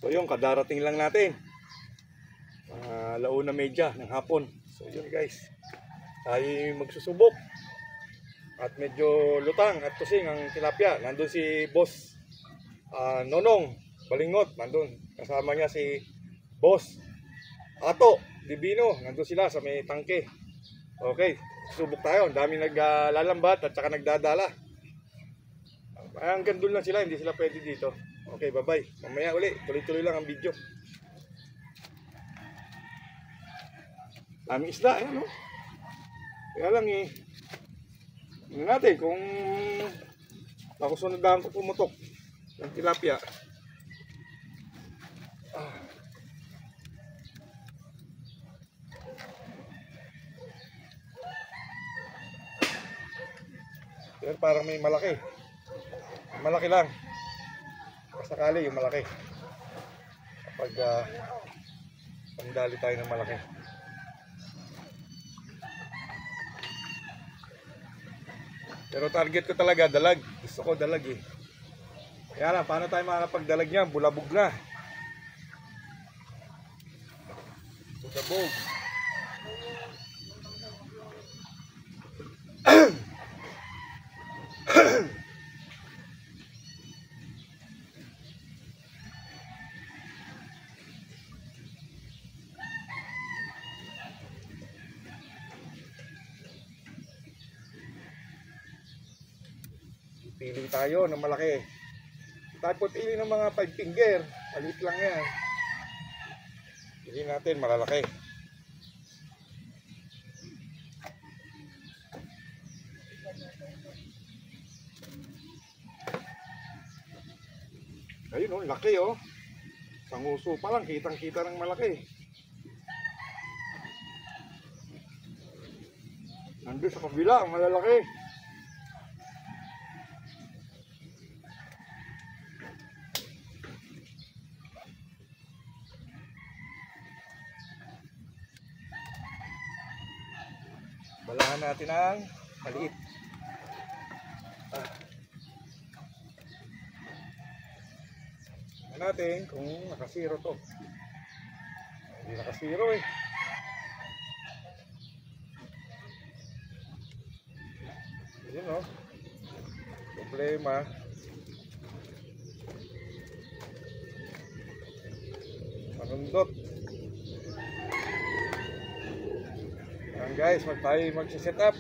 So yun, kadarating lang natin. 1:30 ng hapon. So yun guys, tayo magsusubok. At medyo lutang at tusing ang tilapia. Nandun si Boss Nonong Balingot, nandun. Kasama niya si Boss Ato Divino. Nandun sila sa may tangke. Okay, susubok tayo. Ang daming naglalambat at saka nagdadala. Hanggang doon lang sila, hindi sila pwede dito. Okay, bye-bye. Mamaya uli, tuloy-tuloy lang ang video. Daming isda, ayan o. Kaya lang tingnan natin kung nakusunadahan ko pumutok ng tilapia. Pero parang may malaki. Malaki lang. Sakali yung malaki. Kapag pandali tayo ng malaki. Pero target ko talaga dalag. Gusto ko dalag eh. Kaya lang, paano tayo makakapagdalag niyan? Bulabog na. Bulabog. Pili tayo ng malaki. Tayo pili ng mga 5 finger. Maliit lang yan. Pili natin malalaki. Ayun o, laki o. Sanguso pa lang, kitang-kita ng malaki. Nandun sa kabila, ang malalaki. Balahan natin ang maliit. Tingnan natin kung nakasiro to. Hindi nakasiro eh. Yun o. Problema. Manundot. Ayan guys, tayo magsiset up.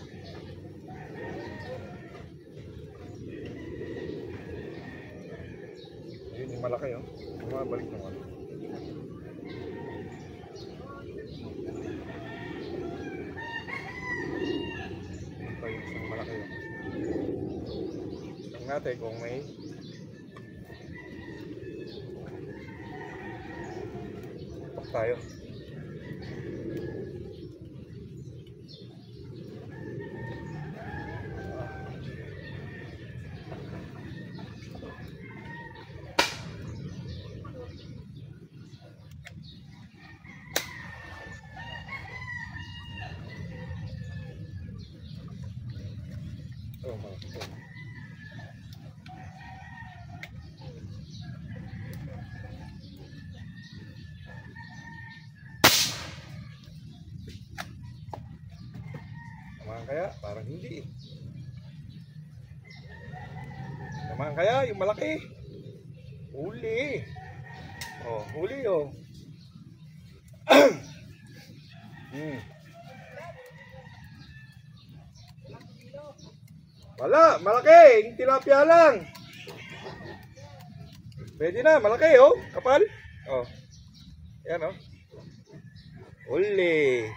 Ayun yung malaki oh. Bumabalik naman. Ito yung isang malaki oh. Tingnan natin kung may pak tayo. Naman kaya? Parang hindi eh. Naman kaya yung malaki. Huli. Oh, huli oh. Wala, malaki, yung tilapia lang. Pwede na, malaki oh, kapal. Oh. Yan oh. Huli.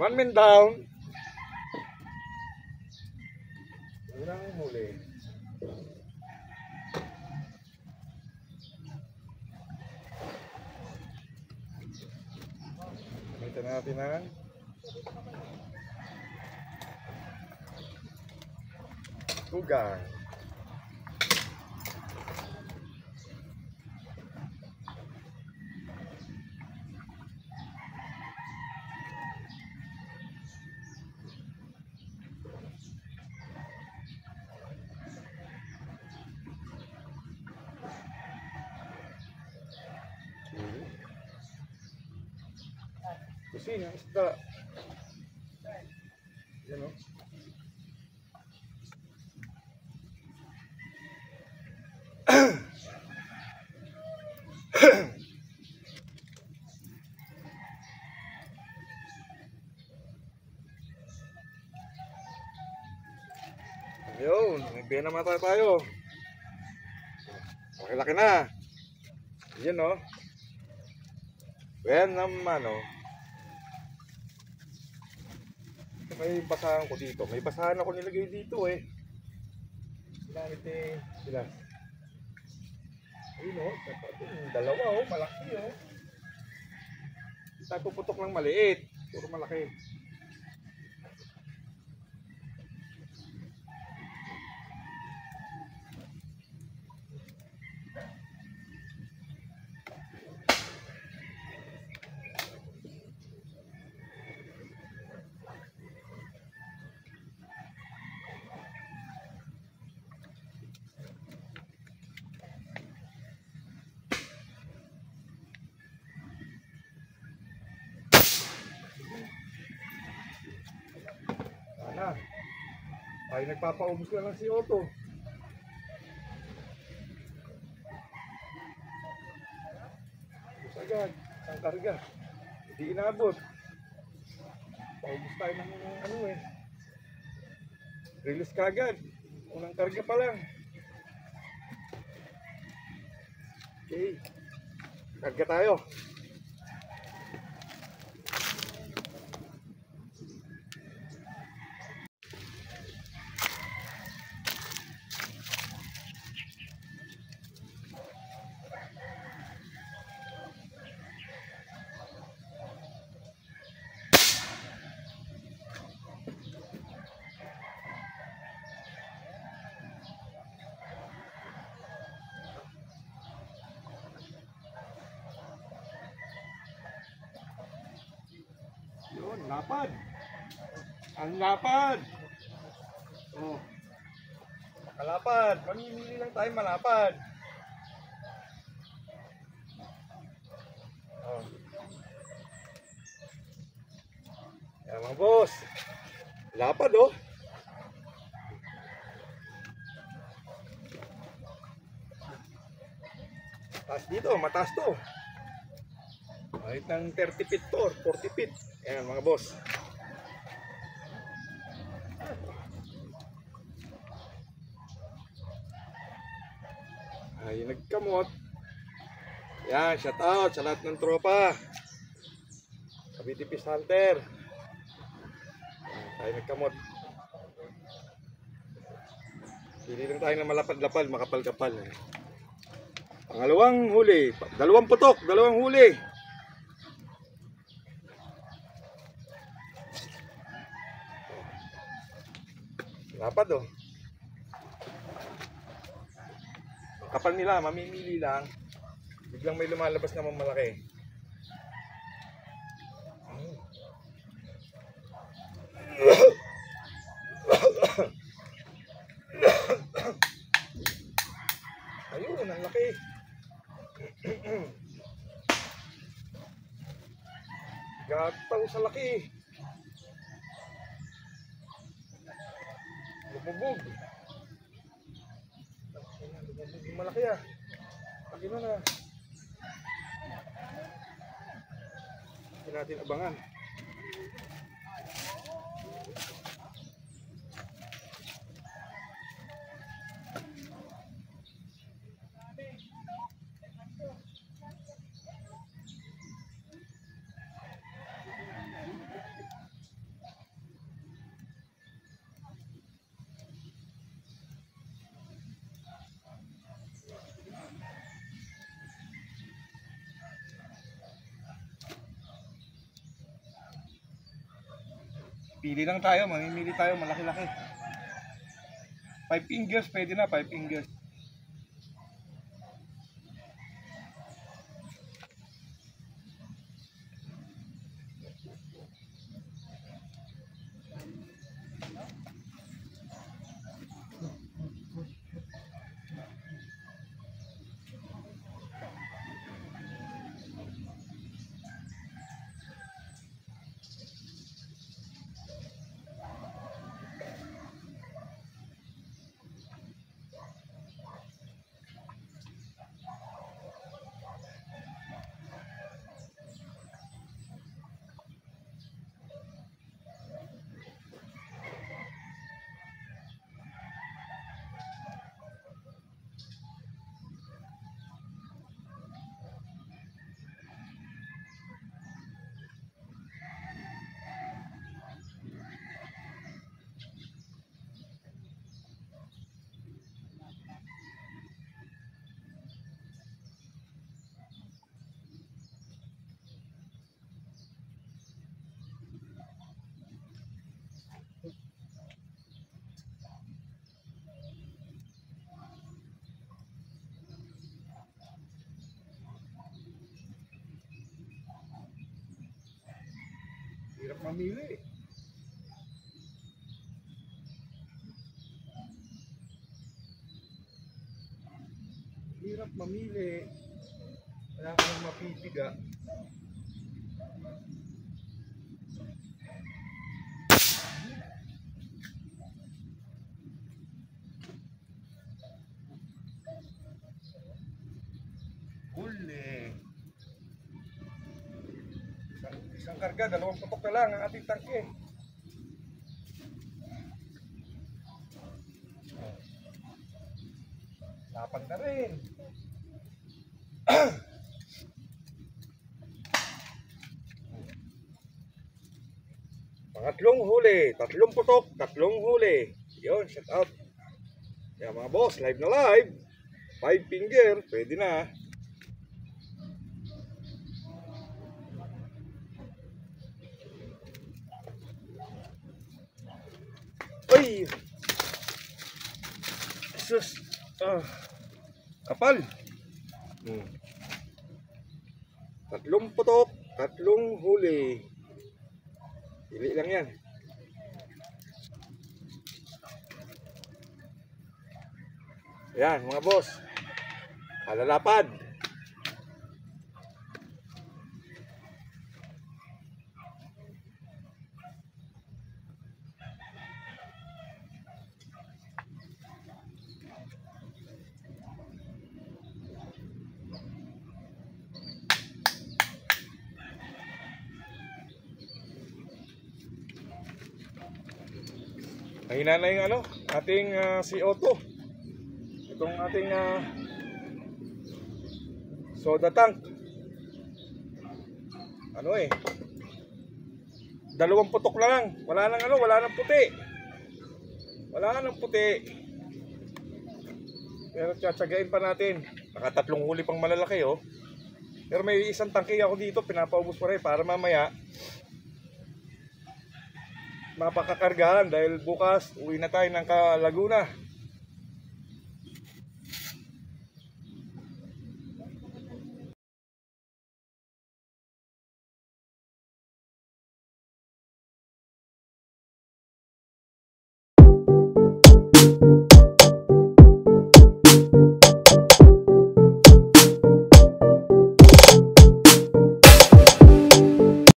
One man down. Walang huli. Gamitin natin ang tugang. Kusing ang isda. Yan o. Ayun, may bena mata tayo. Laki-laki na. Yan o. Yan naman o. May basahan ko dito. May basahan ako nilagay dito eh. Ginamit eh. Sila. Ayun o. Dalawa o. Malaki o. Hindi tayo puputok ng maliit. Puro malaki. Sana. Ay nagpapaubos na lang si Otto. Ubus agad. Isang karga. Hindi inabot. Paubos tayo ng ano eh. Release kagad. Unang karga pa lang. Okay. Karga tayo. Yun, lapad. Ang lapad. Oh. Makalapad. Mamimili lang tayo malapad. Oh. Yan mga boss. Lapad oh. Taas dito, mataas to. Kahit ng 30 feet to, 40 feet. Ayan mga boss. Ay, nagkamot. Yan, shout out sa lahat ng tropa. Cavite Fish Hunter. Ay, nagkamot. Pili lang tayo ng malapad-lapad, makapal-kapal. Pangalawang huli. Dalawang putok, dalawang huli. Lapad oh. Kapal nila, mamimili lang. Biglang may lumalabas naman malaki. Ayun, ang laki. Gataw sa laki. Lumubog. Lumubog yung malaki ah. Laki na na. Hindi natin abangan. Pili lang tayo, mamimili tayo malaki-laki. 5 fingers, pwede na 5 fingers. Hirap mamili. Hirap mamili. Wala kang mapipiga. Huli. Isang karga, 2 putok na lang ang ating tangke. Lapag na rin. Pangatlong huli, 3 putok, 3 huli. Yun, shout out. Kaya mga boss, live na live. 5 finger, pwede na. Ay! Sus! Kapal! 3 putok, 3 huli. Pili lang yan. Yan mga boss. Kalalapad. Mahina na yung ating si Otto. Itong ating soda tank. 2 putok na lang. Wala nang puti. Wala nang puti. Pero tsatsagain pa natin. Naka 3 huli pang malalaki oh. Pero may isang tangke ako dito, pinapaubos ko rin para mamaya mapakakargahan dahil bukas uwi na tayo ng Laguna.